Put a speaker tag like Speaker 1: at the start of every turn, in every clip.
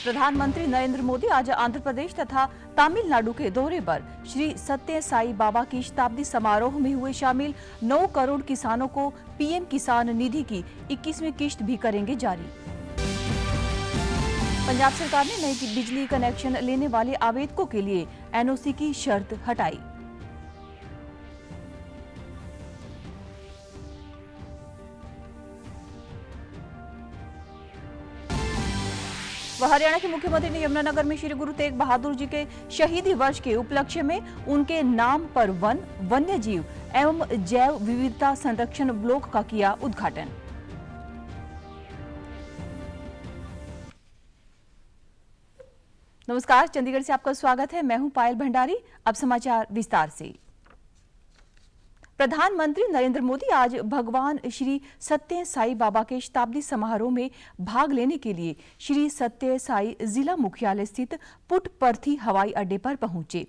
Speaker 1: प्रधानमंत्री नरेंद्र मोदी आज आंध्र प्रदेश तथा तमिलनाडु के दौरे पर श्री सत्य साई बाबा की शताब्दी समारोह में हुए शामिल 9 करोड़ किसानों को पीएम किसान निधि की 21वीं किश्त भी करेंगे जारी। पंजाब सरकार ने नए बिजली कनेक्शन लेने वाले आवेदकों के लिए एनओसी की शर्त हटाई। हरियाणा के मुख्यमंत्री ने यमुनानगर में श्री गुरु तेग बहादुर जी के शहीदी वर्ष के उपलक्ष्य में उनके नाम पर वन, वन्य जीव एवं जैव विविधता संरक्षण ब्लॉक का किया उद्घाटन। नमस्कार, चंडीगढ़ से आपका स्वागत है। मैं हूं पायल भंडारी। अब समाचार विस्तार से। प्रधानमंत्री नरेंद्र मोदी आज भगवान श्री सत्य साई बाबा के शताब्दी समारोह में भाग लेने के लिए श्री सत्य साई जिला मुख्यालय स्थित पुट्टपर्थी हवाई अड्डे पर पहुंचे।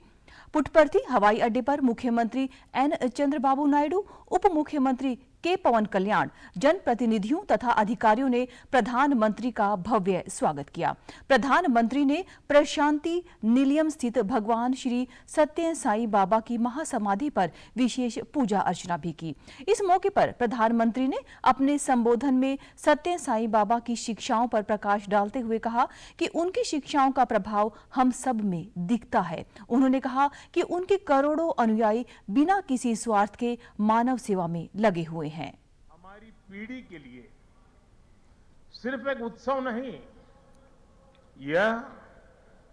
Speaker 1: पुट्टपर्थी हवाई अड्डे पर मुख्यमंत्री एन चंद्रबाबू नायडू, उप मुख्यमंत्री के पवन कल्याण, जनप्रतिनिधियों तथा अधिकारियों ने प्रधानमंत्री का भव्य स्वागत किया। प्रधानमंत्री ने प्रशांति निलयम स्थित भगवान श्री सत्य साई बाबा की महासमाधि पर विशेष पूजा अर्चना भी की। इस मौके पर प्रधानमंत्री ने अपने संबोधन में सत्य साई बाबा की शिक्षाओं पर प्रकाश डालते हुए कहा कि उनकी शिक्षाओं का प्रभाव हम सब में दिखता है। उन्होंने कहा कि उनके करोड़ों अनुयायी बिना किसी स्वार्थ के मानव सेवा में लगे हुए हैं।
Speaker 2: हमारी पीढ़ी के लिए सिर्फ एक उत्सव नहीं, यह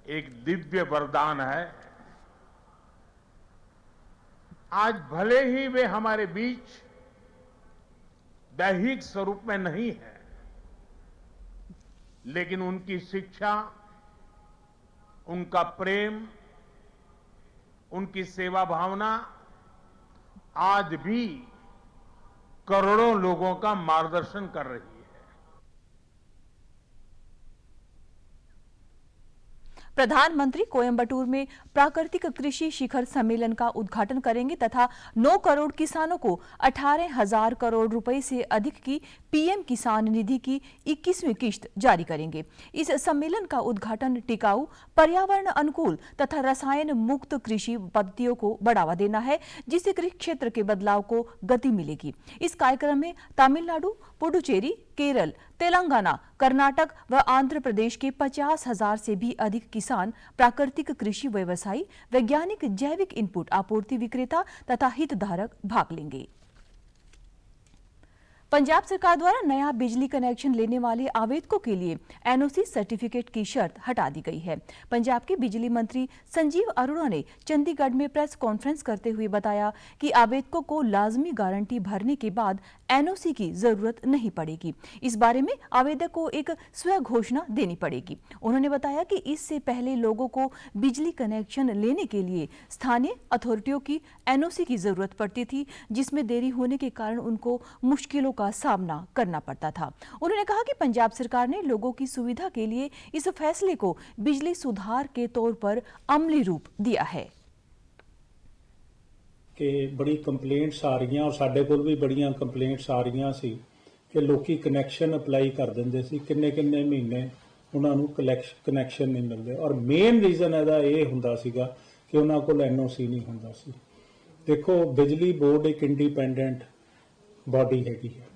Speaker 2: एक दिव्य वरदान है। आज भले ही वे हमारे बीच दैहिक स्वरूप में नहीं है, लेकिन उनकी शिक्षा, उनका प्रेम, उनकी सेवा भावना आज भी करोड़ों लोगों का मार्गदर्शन कर रही है।
Speaker 1: प्रधानमंत्री कोयंबटूर में प्राकृतिक कृषि शिखर सम्मेलन का उद्घाटन करेंगे तथा 9 करोड़ किसानों को 18,000 करोड़ रुपए से अधिक की पीएम किसान निधि की 21वीं किश्त जारी करेंगे। इस सम्मेलन का उद्घाटन टिकाऊ, पर्यावरण अनुकूल तथा रसायन मुक्त कृषि पद्धतियों को बढ़ावा देना है, जिससे कृषि क्षेत्र के बदलाव को गति मिलेगी। इस कार्यक्रम में तमिलनाडु, पुडुचेरी, केरल, तेलंगाना, कर्नाटक व आंध्र प्रदेश के 50,000 से भी अधिक किसान, प्राकृतिक कृषि व्यवसायी, वैज्ञानिक, जैविक इनपुट आपूर्ति विक्रेता तथा हितधारक भाग लेंगे। पंजाब सरकार द्वारा नया बिजली कनेक्शन लेने वाले आवेदकों के लिए एनओसी सर्टिफिकेट की शर्त हटा दी गई है। पंजाब के बिजली मंत्री संजीव अरोड़ा ने चंडीगढ़ में प्रेस कॉन्फ्रेंस करते हुए बताया कि आवेदकों को लाजमी गारंटी भरने के बाद एनओसी की जरूरत नहीं पड़ेगी। इस बारे में आवेदक को एक स्व घोषणा देनी पड़ेगी। उन्होंने बताया कि इससे पहले लोगों को बिजली कनेक्शन लेने के लिए स्थानीय अथॉरिटियों की एनओसी की जरूरत पड़ती थी, जिसमें देरी होने के कारण उनको मुश्किलों का सामना करना पड़ता था। उन्होंने कहा कि पंजाब सरकार ने लोगों की सुविधा के लिए इस फैसले को बिजली सुधार के तौर पर अमली रूप दिया है।
Speaker 3: कि बड़ी कंप्लेंट्स आ रही और साडे कोल भी बड़ियां कंप्लेंट्स आ रही सी कि लोकी कनैक्शन अप्लाई कर दिंदे सी, किन्ने किन्ने महीने उन्हां नूं कनैक्शन नहीं मिलदे और मेन रीजन इहदा ये हुंदा सीगा कि उन्हां कोल एनओसी नहीं हुंदा सी। देखो, बिजली बोर्ड एक इंडिपेंडेंट बॉडी हैगी है।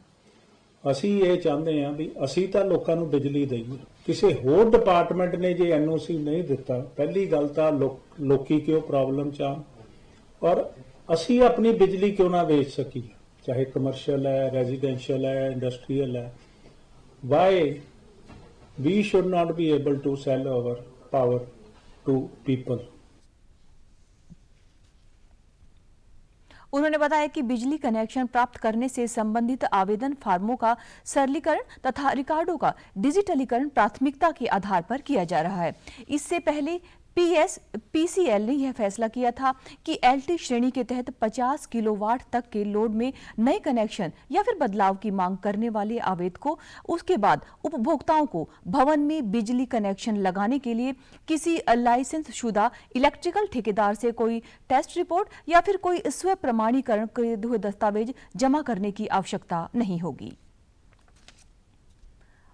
Speaker 3: ਅਸੀਂ ਇਹ ਚਾਹੁੰਦੇ ਹਾਂ ਵੀ ਅਸੀਂ ਤਾਂ ਲੋਕਾਂ ਨੂੰ ਬਿਜਲੀ ਦਈਏ, ਕਿਸੇ ਹੋਰ ਡਿਪਾਰਟਮੈਂਟ ਨੇ ਜੇ ਐਨਓਸੀ ਨਹੀਂ ਦਿੱਤਾ, ਪਹਿਲੀ ਗੱਲ ਤਾਂ ਲੋਕੀ ਕਿਉਂ ਪ੍ਰੋਬਲਮ ਚ ਆ ਔਰ ਅਸੀਂ ਆਪਣੀ ਬਿਜਲੀ ਕਿਉਂ ਨਾ ਵੇਚ ਸਕੀਏ, ਚਾਹੇ ਕਮਰਸ਼ੀਅਲ ਹੈ, ਰੈਜ਼ੀਡੈਂਸ਼ੀਅਲ ਹੈ, ਇੰਡਸਟਰੀਅਲ ਹੈ। Why we should not be able to sell our power to people.
Speaker 1: उन्होंने बताया कि बिजली कनेक्शन प्राप्त करने से संबंधित आवेदन फार्मों का सरलीकरण तथा रिकॉर्डों का डिजिटलीकरण प्राथमिकता के आधार पर किया जा रहा है। इससे पहले पीसीएल ने यह फैसला किया था कि एलटी श्रेणी के तहत 50 किलोवाट तक के लोड में नए कनेक्शन या फिर बदलाव की मांग करने वाले आवेदकों उसके बाद उपभोक्ताओं को भवन में बिजली कनेक्शन लगाने के लिए किसी लाइसेंस शुदा इलेक्ट्रिकल ठेकेदार से कोई टेस्ट रिपोर्ट या फिर कोई स्व प्रमाणीकरण किए हुए दस्तावेज जमा करने की आवश्यकता नहीं होगी।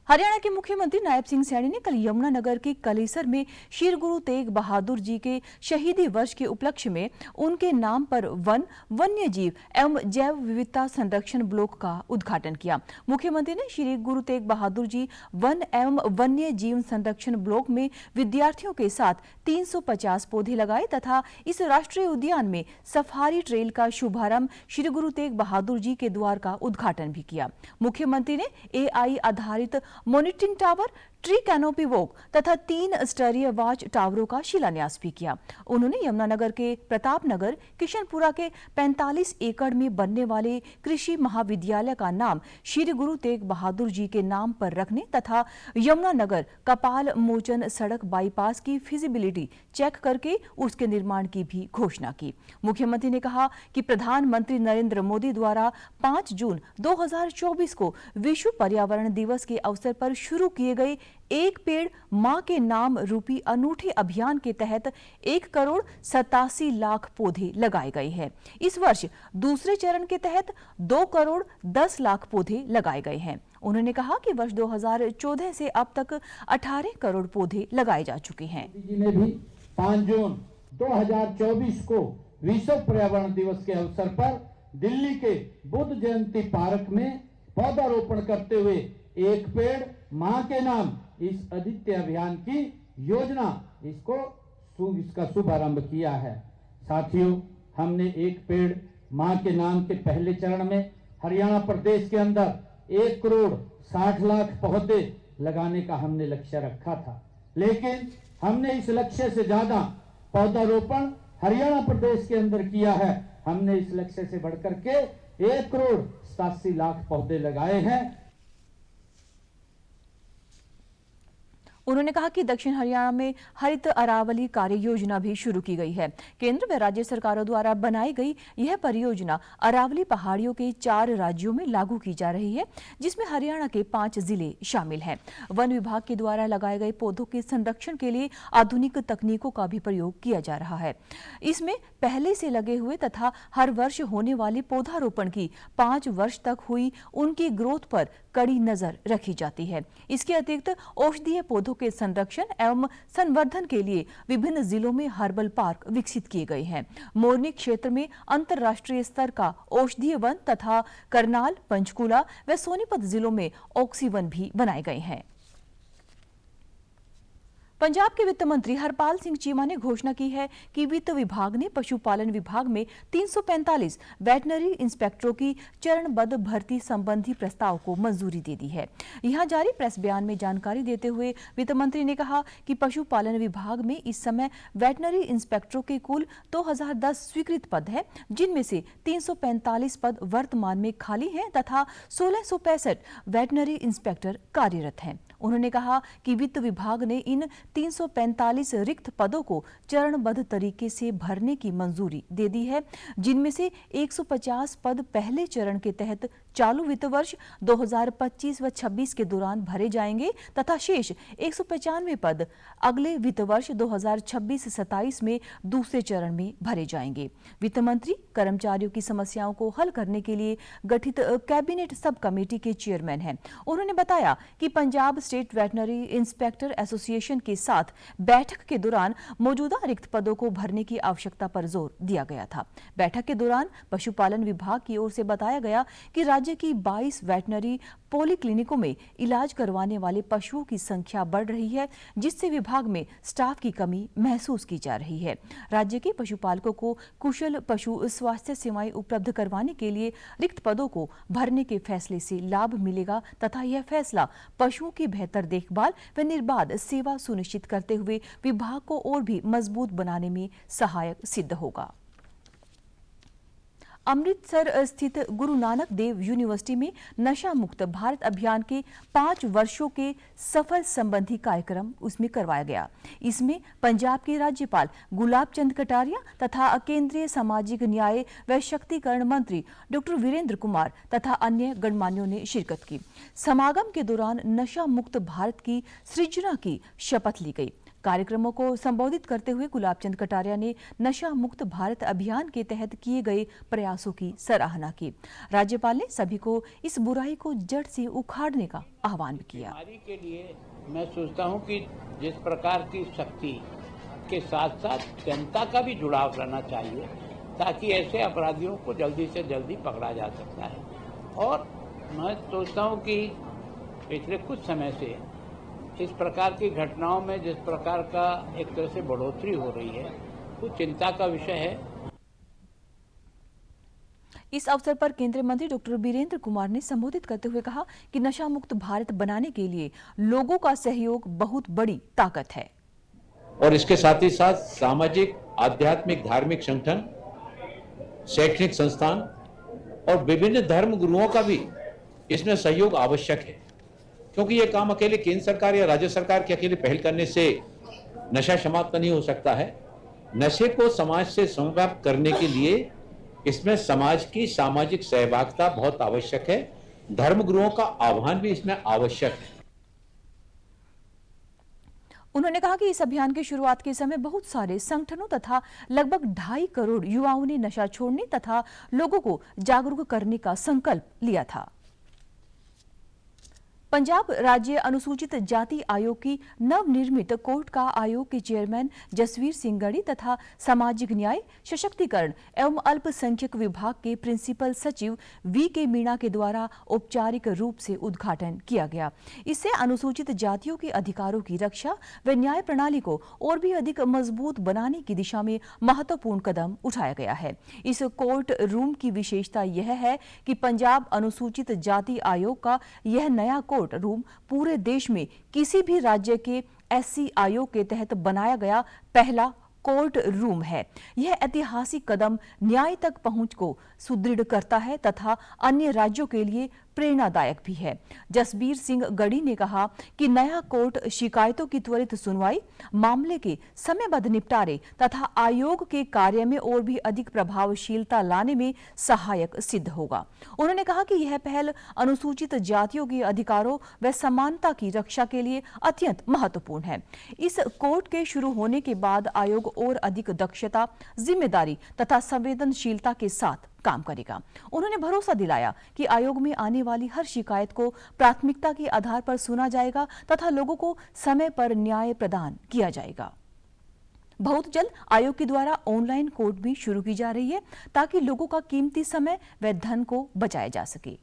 Speaker 1: हरियाणा के मुख्यमंत्री नायब सिंह सैनी ने कल यमुनानगर के कलेसर में श्री गुरु तेग बहादुर जी के शहीदी वर्ष के उपलक्ष्य में उनके नाम पर वन्य जीव एवं जैव विविधता संरक्षण ब्लॉक का उद्घाटन किया। मुख्यमंत्री ने श्री गुरु तेग बहादुर जी वन एवं वन्य जीव संरक्षण ब्लॉक में विद्यार्थियों के साथ 350 पौधे लगाए तथा इस राष्ट्रीय उद्यान में सफारी ट्रेल का शुभारंभ श्री गुरु तेग बहादुर जी के द्वार का उद्घाटन भी किया। मुख्यमंत्री ने एआई आधारित monitoring tower, tree canopy walk तथा 3 स्तरीय वॉच टावरों का शिलान्यास भी किया। उन्होंने यमुनानगर के प्रतापनगर किशनपुरा के 45 एकड़ में बनने वाले कृषि महाविद्यालय का नाम श्री गुरु तेग बहादुर जी के नाम पर रखने तथा यमुनानगर कपाल मोचन सड़क बाईपास की फिजिबिलिटी चेक करके उसके निर्माण की भी घोषणा की। मुख्यमंत्री ने कहा कि प्रधानमंत्री नरेंद्र मोदी द्वारा 5 जून 2024 को विश्व पर्यावरण दिवस के अवसर पर शुरू किए गए एक पेड़ मां के नाम रूपी अनूठे अभियान के तहत 1,87,00,000 पौधे लगाए गए हैं। इस वर्ष दूसरे चरण के तहत 2,10,00,000 पौधे लगाए गए हैं। उन्होंने कहा कि वर्ष 2014 से अब तक 18 करोड़ पौधे लगाए जा चुके हैं।
Speaker 4: मोदी जी ने भी 5 जून 2024 को विश्व पर्यावरण दिवस के अवसर पर दिल्ली के बुद्ध जयंती पार्क में पौधारोपण करते हुए एक पेड़ मां के नाम इस आदित्य अभियान की योजना इसका शुभारंभ किया है। साथियों, हमने एक पेड़ मां के नाम के पहले चरण में हरियाणा प्रदेश के अंदर 1,60,00,000 पौधे लगाने का हमने लक्ष्य रखा था, लेकिन हमने इस लक्ष्य से ज्यादा पौधारोपण हरियाणा प्रदेश के अंदर किया है। हमने इस लक्ष्य से बढ़कर के 1,87,00,000 पौधे लगाए हैं।
Speaker 1: उन्होंने कहा कि दक्षिण हरियाणा में हरित अरावली कार्य योजना भी शुरू की गई है। केंद्र व राज्य सरकारों द्वारा बनाई गई यह परियोजना अरावली पहाड़ियों के 4 राज्यों में लागू की जा रही है, जिसमें हरियाणा के 5 जिले शामिल हैं। वन विभाग के द्वारा लगाए गए पौधों के संरक्षण के लिए आधुनिक तकनीकों का भी प्रयोग किया जा रहा है। इसमें पहले से लगे हुए तथा हर वर्ष होने वाले पौधारोपण की 5 वर्ष तक हुई उनकी ग्रोथ पर कड़ी नजर रखी जाती है। इसके अतिरिक्त औषधीय पौधों के संरक्षण एवं संवर्धन के लिए विभिन्न जिलों में हर्बल पार्क विकसित किए गए हैं। मोरनी क्षेत्र में अंतर्राष्ट्रीय स्तर का औषधीय वन तथा करनाल, पंचकूला व सोनीपत जिलों में ऑक्सीवन भी बनाए गए हैं। पंजाब के वित्त मंत्री हरपाल सिंह चीमा ने घोषणा की है कि वित्त विभाग ने पशुपालन विभाग में 345 वेटनरी इंस्पेक्टरों की चरणबद्ध भर्ती संबंधी प्रस्ताव को मंजूरी दे दी है। यहां जारी प्रेस बयान में जानकारी देते हुए वित्त मंत्री ने कहा कि पशुपालन विभाग में इस समय वेटनरी इंस्पेक्टरों के कुल 2010 स्वीकृत पद है, जिनमें से 345 पद वर्तमान में खाली हैं तथा 1665 वेटनरी इंस्पेक्टर कार्यरत हैं। उन्होंने कहा कि वित्त विभाग ने इन 345 रिक्त पदों को चरणबद्ध तरीके से भरने की मंजूरी दे दी है, जिनमें से 150 पद पहले चरण के तहत चालू वित्त वर्ष 2025 व 26 के दौरान भरे जाएंगे तथा शेष 195 पद अगले वित्त वर्ष 2026-27 में दूसरे चरण में भरे जाएंगे। वित्त मंत्री कर्मचारियों की समस्याओं को हल करने के लिए गठित कैबिनेट सब कमेटी के चेयरमैन हैं। उन्होंने बताया कि Punjab state veterinary inspector association के साथ बैठक के दौरान मौजूदा रिक्त पदों को भरने की आवश्यकता पर जोर दिया गया था। बैठक के दौरान पशुपालन विभाग की ओर से बताया गया कि राज्य की 22 वेटनरी पॉलीक्लिनिकों में इलाज करवाने वाले पशुओं की संख्या बढ़ रही है, जिससे विभाग में स्टाफ की कमी महसूस की जा रही है। राज्य के पशुपालकों को कुशल पशु स्वास्थ्य सेवाएं उपलब्ध करवाने के लिए रिक्त पदों को भरने के फैसले से लाभ मिलेगा तथा यह फैसला पशुओं की बेहतर देखभाल व निर्बाध सेवा सुनिश्चित करते हुए विभाग को और भी मजबूत बनाने में सहायक सिद्ध होगा। अमृतसर स्थित गुरु नानक देव यूनिवर्सिटी में नशा मुक्त भारत अभियान के 5 वर्षों के सफल संबंधी कार्यक्रम उसमें करवाया गया। इसमें पंजाब के राज्यपाल गुलाब चंद कटारिया तथा केंद्रीय सामाजिक न्याय व शक्तिकरण मंत्री डॉक्टर वीरेंद्र कुमार तथा अन्य गणमान्यों ने शिरकत की। समागम के दौरान नशा मुक्त भारत की सृजना की शपथ ली गई। कार्यक्रमों को संबोधित करते हुए गुलाब चंद कटारिया ने नशा मुक्त भारत अभियान के तहत किए गए प्रयासों की सराहना की। राज्यपाल ने सभी को इस बुराई को जड़ से उखाड़ने का आह्वान भी किया।
Speaker 5: बीमारी के लिए मैं सोचता हूं कि जिस प्रकार की शक्ति के साथ साथ जनता का भी जुड़ाव रहना चाहिए, ताकि ऐसे अपराधियों को जल्दी से जल्दी पकड़ा जा सकता है। और मैं सोचता हूं कि पिछले कुछ समय से इस प्रकार की घटनाओं में जिस प्रकार का एक तरह से बढ़ोतरी हो रही है, वो चिंता का विषय है।
Speaker 1: इस अवसर पर केंद्रीय मंत्री डॉक्टर वीरेंद्र कुमार ने संबोधित करते हुए कहा कि नशा मुक्त भारत बनाने के लिए लोगों का सहयोग बहुत बड़ी ताकत है।
Speaker 6: और इसके साथ ही साथ सामाजिक, आध्यात्मिक, धार्मिक संगठन, शैक्षणिक संस्थान और विभिन्न धर्म गुरुओं का भी इसमें सहयोग आवश्यक है, क्योंकि ये काम अकेले केंद्र सरकार या राज्य सरकार के अकेले पहल करने से नशा समाप्त नहीं हो सकता है। नशे को समाज से समाप्त करने के लिए इसमें समाज की सामाजिक सहभागिता बहुत आवश्यक है। धर्म गुरुओं का आह्वान भी इसमें आवश्यक है।
Speaker 1: उन्होंने कहा कि इस अभियान की शुरुआत के समय बहुत सारे संगठनों तथा लगभग 2.5 करोड़ युवाओं ने नशा छोड़ने तथा लोगों को जागरूक करने का संकल्प लिया था। पंजाब राज्य अनुसूचित जाति आयोग की नवनिर्मित कोर्ट का आयोग के चेयरमैन जसवीर सिंह गढ़ी तथा सामाजिक न्याय, सशक्तिकरण एवं अल्पसंख्यक विभाग के प्रिंसिपल सचिव वी.के. मीणा के द्वारा औपचारिक रूप से उद्घाटन किया गया। इससे अनुसूचित जातियों के अधिकारों की रक्षा व न्याय प्रणाली को और भी अधिक मजबूत बनाने की दिशा में महत्वपूर्ण कदम उठाया गया है। इस कोर्ट रूम की विशेषता यह है कि पंजाब अनुसूचित जाति आयोग का यह नया कोर्ट रूम पूरे देश में किसी भी राज्य के एससी आयोग के तहत बनाया गया पहला कोर्ट रूम है। यह ऐतिहासिक कदम न्याय तक पहुंच को सुदृढ़ करता है तथा अन्य राज्यों के लिए प्रेरणादायक भी है। जसबीर सिंह गढ़ी ने कहा कि नया कोर्ट शिकायतों की त्वरित सुनवाई, मामले के समयबद्ध निपटारे तथा आयोग के कार्य में और भी अधिक प्रभावशीलता लाने में सहायक सिद्ध होगा। उन्होंने कहा कि यह पहल अनुसूचित जातियों के अधिकारों व समानता की रक्षा के लिए अत्यंत महत्वपूर्ण है। इस कोर्ट के शुरू होने के बाद आयोग और अधिक दक्षता, जिम्मेदारी तथा संवेदनशीलता के साथ काम करेगा। उन्होंने भरोसा दिलाया कि आयोग में आने वाली हर शिकायत को प्राथमिकता के आधार पर सुना जाएगा तथा लोगों को समय पर न्याय प्रदान किया जाएगा। बहुत जल्द आयोग के द्वारा ऑनलाइन कोर्ट भी शुरू की जा रही है ताकि लोगों का कीमती समय व धन को बचाया जा सके।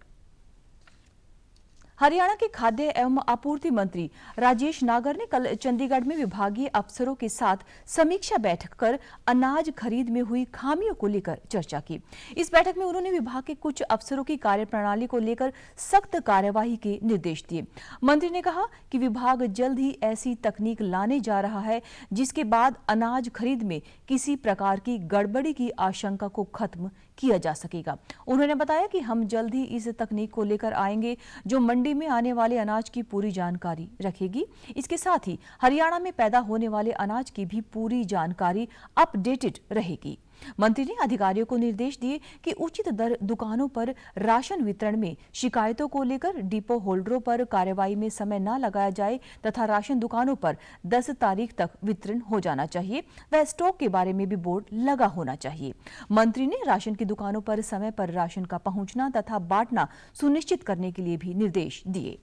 Speaker 1: हरियाणा के खाद्य एवं आपूर्ति मंत्री राजेश नागर ने कल चंडीगढ़ में विभागीय अफसरों के साथ समीक्षा बैठक कर अनाज खरीद में हुई खामियों को लेकर चर्चा की। इस बैठक में उन्होंने विभाग के कुछ अफसरों की कार्यप्रणाली को लेकर सख्त कार्यवाही के निर्देश दिए। मंत्री ने कहा कि विभाग जल्द ही ऐसी तकनीक लाने जा रहा है जिसके बाद अनाज खरीद में किसी प्रकार की गड़बड़ी की आशंका को खत्म किया जा सकेगा। उन्होंने बताया कि हम जल्द ही इस तकनीक को लेकर आएंगे जो मंडी में आने वाले अनाज की पूरी जानकारी रखेगी। इसके साथ ही हरियाणा में पैदा होने वाले अनाज की भी पूरी जानकारी अपडेटेड रहेगी। मंत्री ने अधिकारियों को निर्देश दिए कि उचित दर दुकानों पर राशन वितरण में शिकायतों को लेकर डिपो होल्डरों पर कार्रवाई में समय न लगाया जाए तथा राशन दुकानों पर 10 तारीख तक वितरण हो जाना चाहिए व स्टॉक के बारे में भी बोर्ड लगा होना चाहिए। मंत्री ने राशन की दुकानों पर समय पर राशन का पहुंचना तथा बांटना सुनिश्चित करने के लिए भी निर्देश दिए।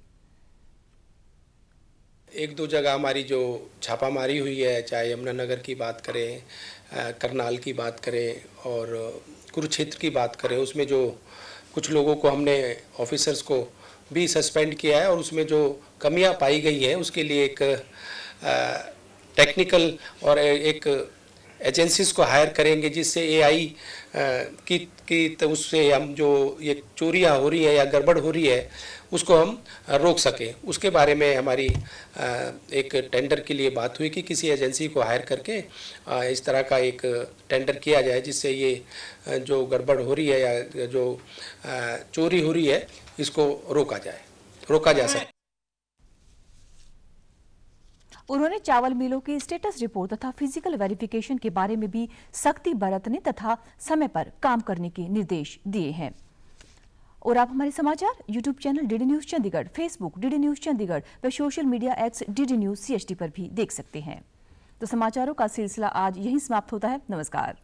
Speaker 7: एक दो जगह हमारी जो छापामारी हुई है, चाहे यमुनानगर की बात करें, करनाल की बात करें और कुरुक्षेत्र की बात करें, उसमें जो कुछ लोगों को हमने ऑफिसर्स को भी सस्पेंड किया है और उसमें जो कमियां पाई गई हैं उसके लिए एक टेक्निकल और एक एजेंसीज को हायर करेंगे जिससे एआई की तो उससे हम जो ये चोरियां हो रही है या गड़बड़ हो रही है उसको हम रोक सकें। उसके बारे में हमारी एक टेंडर के लिए बात हुई कि किसी एजेंसी को हायर करके इस तरह का एक टेंडर किया जाए, जिससे ये जो गड़बड़ हो रही है या जो चोरी हो रही है इसको रोका जा सके।
Speaker 1: उन्होंने चावल मिलों की स्टेटस रिपोर्ट तथा फिजिकल वेरिफिकेशन के बारे में भी सख्ती बरतने तथा समय पर काम करने के निर्देश दिए हैं। और आप हमारे समाचार YouTube channel DD news Chandigarh, Facebook DD news Chandigarh व social media X DD news CHD पर भी देख सकते हैं। तो समाचारों का सिलसिला आज यहीं समाप्त होता है। नमस्कार।